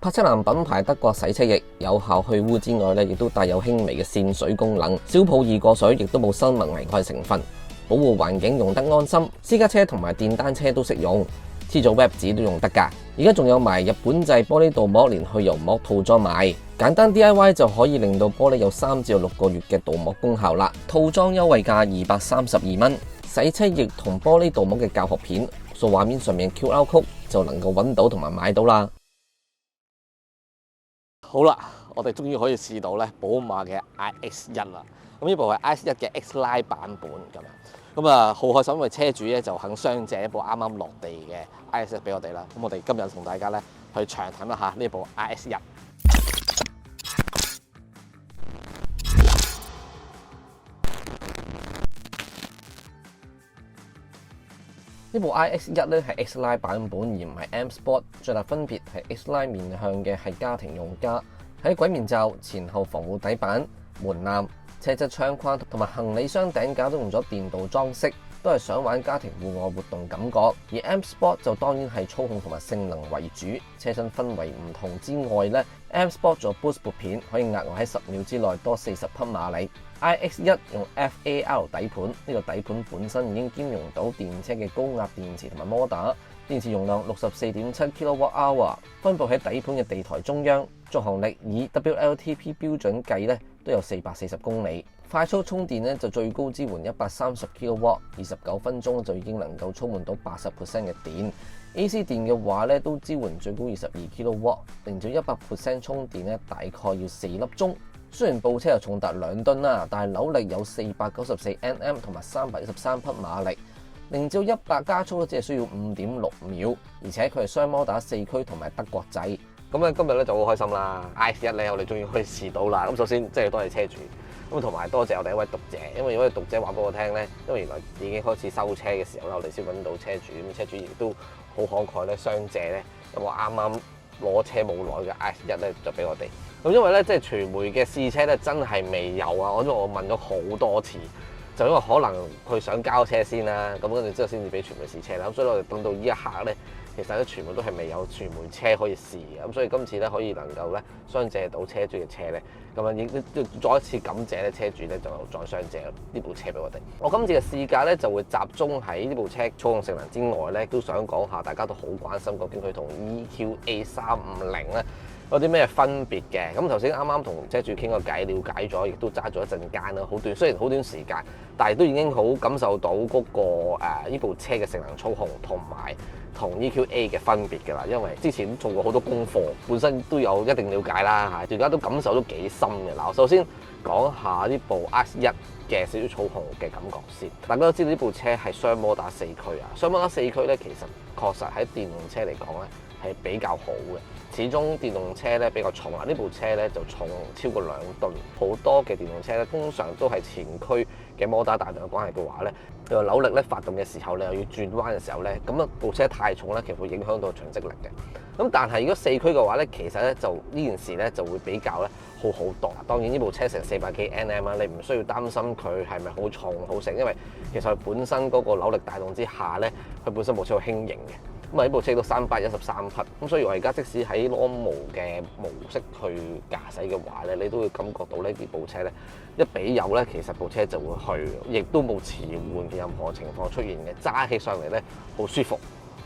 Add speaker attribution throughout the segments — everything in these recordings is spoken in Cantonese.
Speaker 1: 帕測蘭品牌德國洗車液有效去污之外咧，亦都帶有輕微嘅線水功能，小泡易過水，亦都冇生物危害成分，保護環境用得安心。私家車同埋電單車都適用，黐咗 web 紙都用得㗎。而家仲有埋日本製玻璃鍍膜連去油膜套裝賣，簡單 DIY 就可以令到玻璃有3至6個月嘅鍍膜功效啦。套裝優惠價232蚊，洗車液同玻璃鍍膜嘅教學片，掃畫面上面 QR code 就能夠揾到同埋買到啦。好啦，我哋終於可以試到咧寶馬嘅 iX1 啦。咁呢部係 iX1 嘅 X-Line 版本咁樣。咁啊，好開心，因為車主咧就肯相借一部啱啱落地嘅 iX1 俾我哋啦。咁我哋今日同大家咧去長談一下呢部 iX1。呢部 iX1 咧係 X-Line 版本，而唔係 M Sport。最大分別係 X-Line 面向嘅係家庭用家，喺軌面罩、前後防護底板、門檻、車側窗框同埋行李箱頂架都用咗電鍍裝飾，都係想玩家庭戶外活動感覺。而 M Sport 就當然係操控同埋性能為主，車身氛圍唔同之外咧 ，M Sport 仲有 Boost 撥片，可以額外喺10秒之內多40匹馬力。iX1 用 FAL 底盤，呢個底盤本身已經兼容到電車嘅高壓電池同埋摩打，電池容量64.7 kWh， 分佈喺底盤嘅地台中央，續航力以 WLTP 標準計咧都有440公里。快速充電咧就最高支援130 kW， 29分鐘就已經能夠充滿到80% 嘅電。AC 電嘅話咧都支援最高22 kW， 0至100% 充電咧大概要4粒鐘。雖然部車又重達2噸啦，但係扭力有494 Nm 同埋313匹馬力，0至100加速咧只係需要5.6秒，而且佢係雙摩打4驅同埋德國仔。咁咧今日咧就好開心啦 ！iX1 咧我哋終於可以試到啦。咁首先即係多謝車主，咁同埋多謝我哋一位讀者，因為有位讀者話俾我聽咧，因為原來已經開始收車嘅時候咧，我哋先揾到車主，咁車主亦都好慷慨咧，相借咧，咁我啱啱攞車冇耐嘅 iX1 咧就俾我哋。咁因為咧，即係傳媒嘅試車咧，真係未有啊！因為我問咗好多次，就因為可能佢想交車先啦，咁跟住之後先至俾傳媒試車啦。咁所以我哋等到呢一刻咧，其實咧傳媒都係未有傳媒車可以試嘅。咁所以今次咧可以能夠咧相借到車主嘅車咧，咁啊亦都再一次感謝咧車主咧就再相借呢部車俾我哋。我今次嘅試駕咧就會集中喺呢部車操控性能之外咧，都想講下大家都好關心究竟佢同 EQA350咧有啲咩分別嘅？咁頭先啱啱同車主傾個偈，了解咗，亦都揸咗一陣間啦，好短，雖然好短時間，但係都已經好感受到嗰個呢部車嘅性能操控同埋同 EQA 嘅分別㗎啦。因為之前做過好多功課，本身都有一定了解啦嚇，而家都感受都幾深嘅。嗱，首先講下呢部 iX1 嘅少少操控嘅感覺先。大家都知道呢部車係雙摩打4驅啊，雙摩打4驅咧，其實確實喺電動車嚟講咧係比較好嘅。始終電動車咧比較重啊，呢部車咧就重超過2噸。好多嘅電動車咧，通常都係前驅嘅摩打大量嘅關係嘅話咧，扭力咧發動嘅時候，你又要轉彎嘅時候咧，咁啊部車太重咧，其實會影響到長積力嘅。咁但係如果4驅嘅話咧，其實咧就呢件事咧就會比較咧好好多。當然呢部車成400幾 Nm 啊，你唔需要擔心佢係咪好重好成，因為其實佢本身嗰個扭力帶動之下咧，佢本身部車好輕盈嘅。咁啊呢部車都313匹，咁所以我而家即使喺 normal 嘅模式去駕駛嘅話咧，你都會感覺到呢部車咧一俾油咧，其實部車就會去，亦都冇遲緩嘅任何情況出現嘅，揸起上嚟咧好舒服，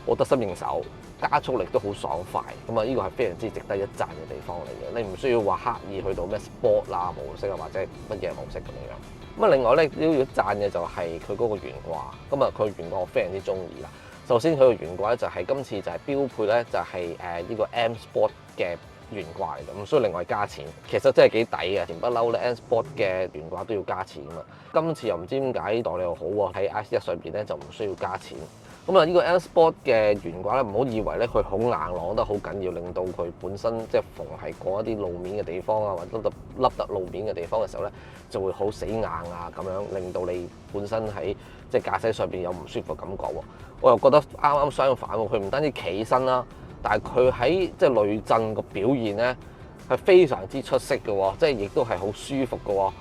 Speaker 1: 好得心應手，加速力都好爽快。咁啊呢個係非常之值得一讚嘅地方嚟嘅，你唔需要話刻意去到咩 sport 啊模式啊或者乜嘢模式咁樣。咁啊另外咧都要讚嘅就係佢嗰個懸掛，咁啊佢懸掛我非常之中意啦。首先佢個懸掛咧就係今次就係標配咧就係呢個 M Sport 嘅懸掛嚟嘅，咁所以另外加錢，其實真係幾抵嘅。前不嬲咧 M Sport 嘅懸掛都要加錢啊嘛，今次又唔知點解待你又好喎，喺 iX1 上邊咧就唔需要加錢。咁啊呢個 M Sport 嘅懸掛咧，唔好以為咧佢好硬朗得好緊要，令到佢本身即係逢係過一啲路面嘅地方啊，或者凹凸路面嘅地方嘅時候咧，就會好死硬啊咁樣，令到你本身喺即係駕駛上邊有唔舒服嘅感覺喎。我又覺得啱啱相反喎，佢唔單止企身啦，但係佢喺即係累震個表現咧係非常之出色嘅喎，即係亦都係好舒服嘅喎，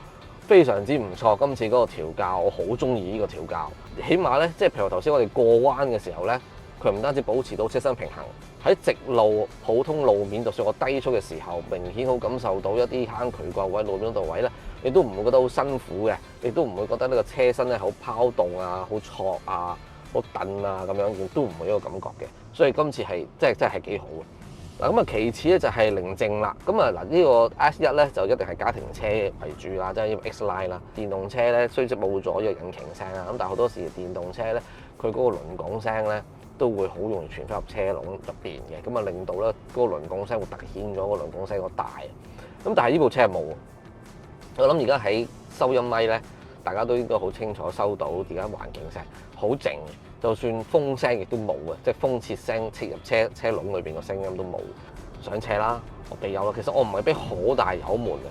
Speaker 1: 非常之唔錯。今次嗰個調校我好中意呢個調校，起碼咧即係譬如頭先我哋過彎嘅時候咧，佢唔單止保持到車身平衡，喺直路普通路面，就算我低速嘅時候，明顯好感受到一啲坑渠個位、路面嗰度位咧，你都唔會覺得好辛苦嘅，你都唔會覺得呢個車身咧好拋動啊、好挫啊、好蹬啊咁樣，亦都唔會有呢個感覺嘅。所以今次係真係幾好嘅。嗱咁啊，其次咧就係寧靜啦。咁啊嗱，呢個 S1咧就一定係家庭車為主啦，即係因為 X Line 啦。電動車咧雖則冇咗呢個引擎聲啦，咁但係好多時電動車咧，佢嗰個輪拱聲咧都會好容易傳翻入車籠入邊嘅，咁啊令到咧嗰個輪拱聲會突顯咗個輪拱聲個大。咁但係呢部車係冇。我諗而家喺收音咪咧，大家都應該好清楚收到而家環境聲好靜。就算風聲亦都冇嘅，即係風切聲切入車籠裏邊個聲音都冇。上車啦，我俾油啦。其實我唔係俾好大油門嘅，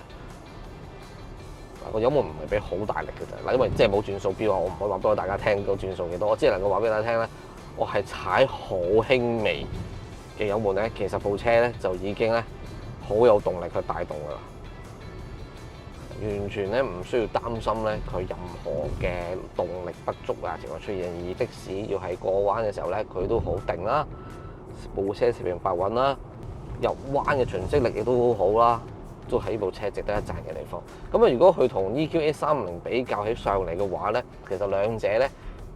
Speaker 1: 個油門唔係俾好大力嘅啫。嗱，因為即係冇轉數錶啊，我唔可以話俾大家聽個轉數幾多。我只能夠話俾大家聽咧，我係踩好輕微嘅油門咧，其實部車咧就已經咧好有動力去帶動㗎啦。完全咧唔需要擔心咧佢任何嘅動力不足啊情況出現，而的士要係過彎嘅時候咧，佢都好定啦，部車四平八穩啦，入彎嘅循跡力亦都好好啦，都係呢部車值得一讚嘅地方。咁啊，如果佢同 EQA350比較起上嚟嘅話咧，其實兩者咧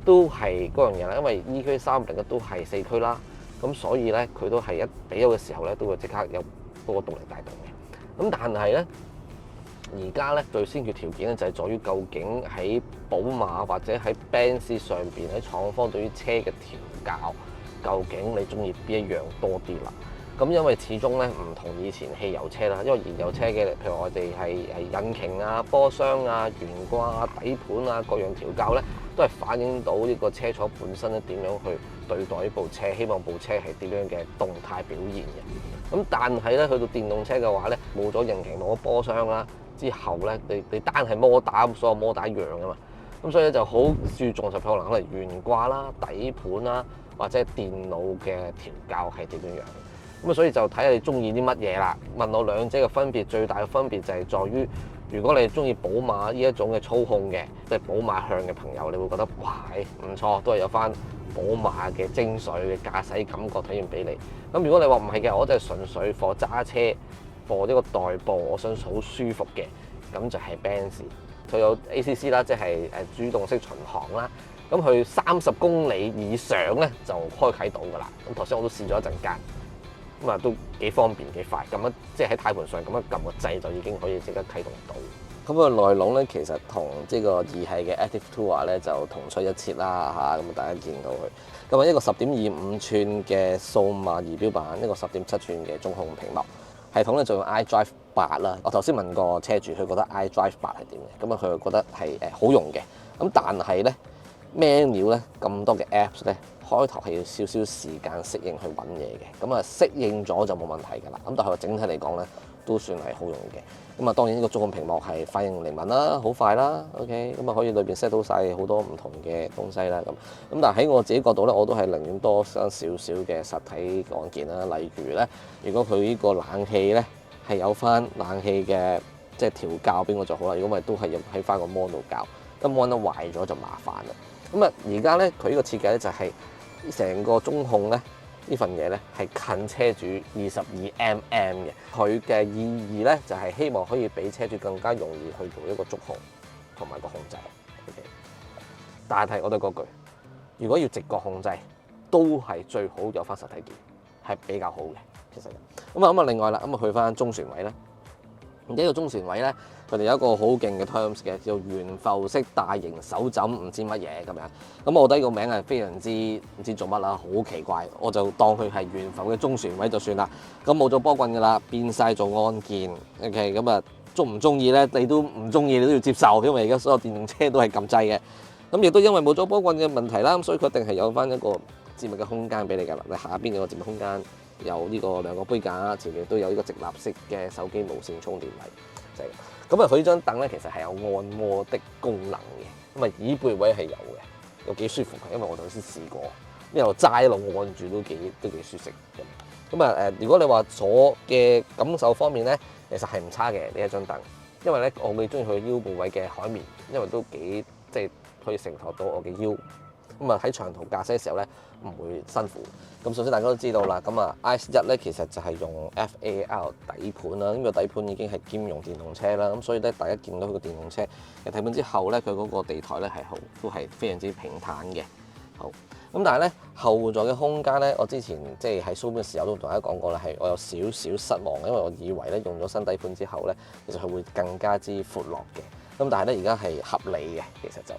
Speaker 1: 都係嗰樣嘢啦，因為 EQA350嘅都係四驅啦，咁所以咧佢都係一比較嘅時候咧都會即刻有嗰個動力帶動嘅。咁但係咧，而家咧最先決條件咧就係在於究竟喺寶馬或者喺 Benz 上邊喺廠方對於車嘅調教，究竟你中意邊一樣多啲啦？咁因為始終咧唔同以前汽油車啦，因為燃油車嘅，譬如我哋係引擎啊、波箱啊、懸掛啊、底盤啊各樣調教咧，都係反映到呢個車廠本身咧點樣去對待呢部車，希望部車係點樣嘅動態表現嘅。咁但係咧去到電動車嘅話咧，冇咗引擎，冇咗波箱啦。之後咧，你單係摩打，所有摩打一樣噶嘛，咁所以咧就好注重就可能懸掛啦、底盤啦，或者係電腦嘅調教係點樣樣。咁啊，所以就睇下你中意啲乜嘢啦。問我兩者嘅分別，最大嘅分別就係在於，如果你中意寶馬呢一種嘅操控嘅，即係寶馬向嘅朋友，你會覺得哇，唔錯，都係有翻寶馬嘅精髓嘅駕駛感覺體驗俾你。咁如果你話唔係嘅，我就係純粹貨揸車。貨呢個代步，我想好舒服嘅，咁就係 Benz。佢有 ACC 啦，即係主動式巡航啦。咁佢30公里以上咧就開啟到㗎啦。咁頭先我都試咗一陣間，咁啊都幾方便幾快。咁樣即係喺軚盤上咁樣撳個掣就已經可以即刻啟動到。咁個內籠咧其實同呢個二系嘅 Active Tourer 咧就同出一轍啦嚇。咁大家見到佢，咁啊一個10.25寸嘅數碼儀錶板，一個10.7寸嘅中控屏幕。系統咧就用 iDrive 8啦，我頭先問過車主，佢覺得 iDrive 8係點嘅，咁啊佢又覺得係好用嘅，咁但係咧 manual 咧咁多嘅 apps 咧，開頭係要少少時間適應去揾嘢嘅，咁啊適應咗就冇問題㗎啦，咁但係佢整體嚟講咧都算係好用嘅。咁啊當然呢個中控屏幕係反應靈敏啦，好快啦 ，OK， 咁啊可以裏邊 set 到晒好多唔同嘅東西啦，咁但係喺我自己角度咧，我都係寧願多少少嘅實體按鍵啦，例如咧，如果佢呢個冷氣咧係有翻冷氣嘅即係調校俾我就好啦，如果唔係都係要喺翻個 mon 度校，咁 mon 得壞咗就麻煩啦。咁啊而家咧佢呢個設計咧就係成個中控咧。呢份嘢咧係近車主22mm 嘅，佢嘅意義咧就係希望可以俾車主更加容易去做一個觸控同埋個控制。Okay? 但係我都嗰句，如果要直覺控制，都係最好有翻實體鍵，係比較好嘅。其實咁啊，另外啦，咁啊去翻中旋位啦。呢個中旋位咧，佢哋有一個好勁嘅 terms 嘅，叫懸浮式大型手枕，唔知乜嘢咁樣。咁我覺得呢個名係非常之唔知做乜啦，好奇怪。我就當佢係懸浮嘅中旋位就算啦。咁冇咗波棍㗎啦，變晒做按鍵。OK， 咁啊中唔中意咧？你都唔中意，你都要接受，因為而家所有電動車都係撳掣嘅。咁亦都因為冇咗波棍嘅問題啦，咁所以佢一定係有翻一個節物嘅空間俾你㗎啦。你下邊有個節物空間。有呢個2個杯架，前面都有呢個直立式嘅手機無線充電位，就係咁啊！佢呢張凳咧其實係有按摩的功能嘅，咁啊椅背位係有嘅，有幾舒服嘅，因為我頭先試過，咁又齋落按住都幾舒適咁。咁啊如果你話坐嘅感受方面咧，其實係唔差嘅呢一張凳，因為咧我幾中意佢腰部位嘅海綿，因為都幾即係可以承托到我嘅腰。咁啊喺長途駕駛嘅時候咧唔會辛苦。咁首先大家都知道啦，咁啊 RX1 咧其實就係用 FAL 底盤啦，呢個底盤已經係兼容電動車啦，咁所以咧大家見到佢個電動車嘅底盤之後咧，佢嗰個地台咧都係非常之平坦嘅。好，咁但係咧後座嘅空間咧，我之前即係喺 showroom 嘅時候都同大家講過啦，係我有少少失望，因為我以為咧用咗新底盤之後咧，其實佢會更加之闊落嘅。咁但係咧而家係合理嘅，其實就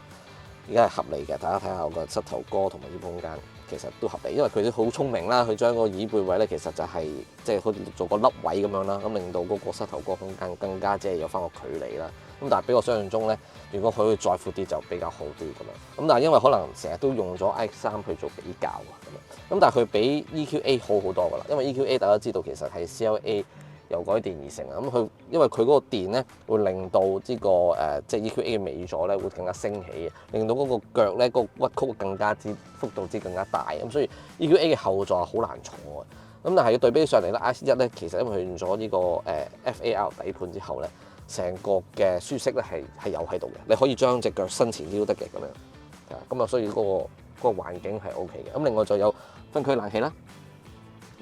Speaker 1: 而家係合理嘅。大家睇下我個膝頭哥同埋椅背空間，其實都合理，因為佢都好聰明啦，佢將個椅背位咧其實就係即係好似做個凹位咁樣啦，咁令到嗰個膝頭哥空間更加即係有翻個距離啦。咁但係比我想象中咧，如果佢可以再闊啲就比較好啲咁樣。咁但係因為可能成日都用咗 RX3 去做比較啊咁樣。咁但係佢比 EQA 好好多㗎啦，因為 EQA 大家知道其實係 CLA 由改電而成啊。咁佢因為佢嗰個電咧會令到呢個即係 EQA 嘅尾座咧會更加升起嘅，令到嗰個腳咧嗰個屈曲更加之幅度之更加大。咁所以 EQA 嘅後座係好難坐嘅。咁但係要對比上嚟咧 RX1 咧，其實因為佢用咗呢個FAL 底盤之後咧，成個嘅舒適咧係有喺度嘅，你可以將隻腳伸前啲都得嘅咁樣，咁啊所以嗰個環境係 O K 嘅。咁另外就有分區冷氣啦，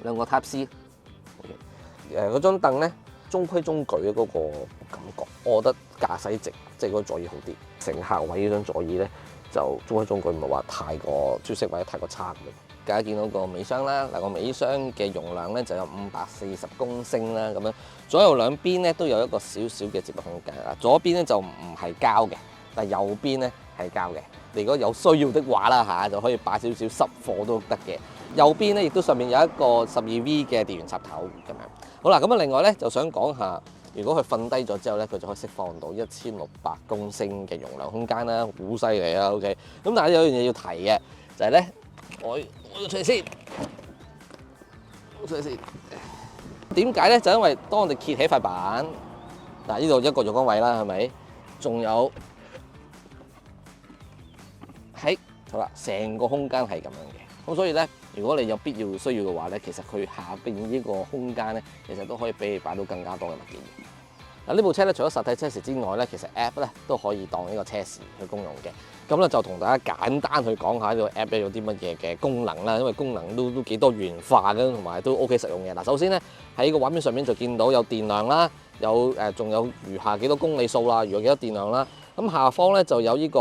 Speaker 1: 兩個 Type C， 嗰張凳咧中規中矩嘅嗰個感覺，我覺得駕駛席即係嗰個座椅好啲，乘客位嗰張座椅咧就中規中矩，唔係話太過舒適或者太過差咁樣。大家見到個尾箱啦，嗱個尾箱嘅容量咧就有540公升啦，咁樣左右兩邊咧都有一個少少嘅接駁空間啊。左邊咧就唔係膠嘅，但係右邊咧係膠嘅。你如果有需要的話啦嚇，就可以擺少少濕貨都得嘅。右邊咧亦都上面有一個12V 嘅電源插頭咁樣。好啦，咁啊另外咧就想講下，如果佢瞓低咗之後咧，佢就可以釋放到1600公升嘅容量空間啦，好犀利啊 OK。咁但係有樣嘢要提嘅就係咧，我要出嚟先，出嚟先。點解咧？就因為當我哋揭起塊板，嗱呢度一個浴缸位啦，係咪？仲有喺好啦，成個空間係咁樣嘅。咁所以咧，如果你有必要需要嘅話咧，其實佢下邊呢個空間咧，其實都可以俾你擺到更加多嘅物件。嗱呢部車咧，除咗實體車匙之外咧，其實 App 咧都可以當呢個車匙去公用嘅。咁咧就同大家簡單去講下呢個 App 咧有啲乜嘢嘅功能啦，因為功能都幾多元化嘅，同埋都 OK 實用嘅。嗱，首先咧喺個畫面上面就見到有電量啦，有仲有餘下幾多公里數啦，餘下幾多電量啦。咁下方咧就有呢個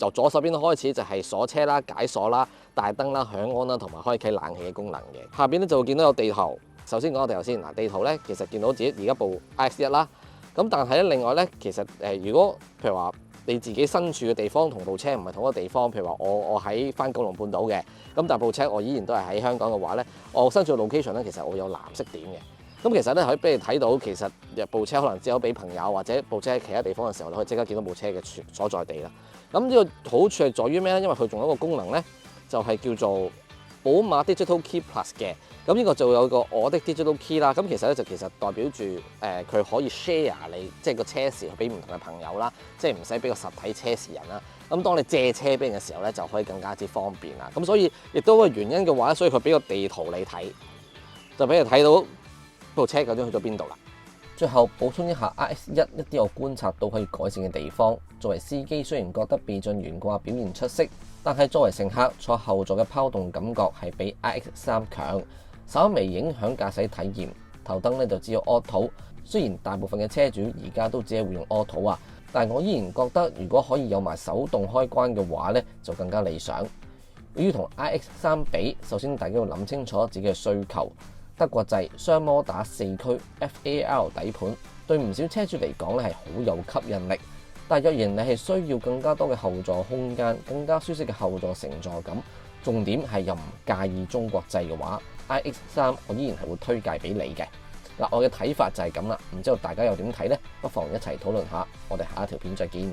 Speaker 1: 由左手邊開始就係鎖車啦、解鎖啦、大燈啦、響安啦，同埋開啟冷氣嘅功能嘅。下邊咧就會見到有地圖。首先講個地圖先，嗱地圖咧其實見到自己而家部 RX1 啦。咁但係咧，另外咧，其實如果譬如話你自己身處嘅地方同部車唔係同一個地方，譬如話我喺翻九龍半島嘅，咁但係部車我依然都係喺香港嘅話咧，我身處嘅 location 咧，其實我有藍色點嘅。咁其實咧可以俾你睇到，其實部車可能只有俾朋友或者部車喺其他地方嘅時候，你可以即刻見到部車嘅所在地啦。咁呢個好處係在於咩咧？因為佢仲有一個功能咧，就係叫做寶馬 Digital Key Plus 嘅。咁呢個就有個我的 Digital Key 啦，咁其實咧就代表住佢可以 share 你即係個車匙俾唔同嘅朋友啦，即係唔使俾個實體車匙人啦。咁當你借車俾人嘅時候咧，就可以更加之方便啦。咁所以亦都個原因嘅話，所以佢俾個地圖你睇，就俾你睇到部車究竟去咗邊度啦。最後補充一下 RX1 一啲我觀察到可以改善嘅地方。作為司機雖然覺得避震懸掛表現出色，但係作為乘客坐後座嘅拋動感覺係比 RX3 強。稍微影響駕駛體驗，頭燈咧就只有 Auto。雖然大部分嘅車主而家都只係會用 Auto 啊，但係我依然覺得如果可以有埋手動開關嘅話咧，就更加理想。要同 RX3 比，首先大家要諗清楚自己嘅需求。德國製雙摩打4驅 FAL 底盤對唔少車主嚟講咧係好有吸引力，但若然你係需要更加多嘅後座空間、更加舒適嘅後座乘坐感，重點係又唔介意中國製嘅話，RX3 我依然係會推介俾你嘅。嗱，我嘅睇法就係咁啦，唔知道大家又點睇呢？不妨一齊討論下。我哋下一條片再見。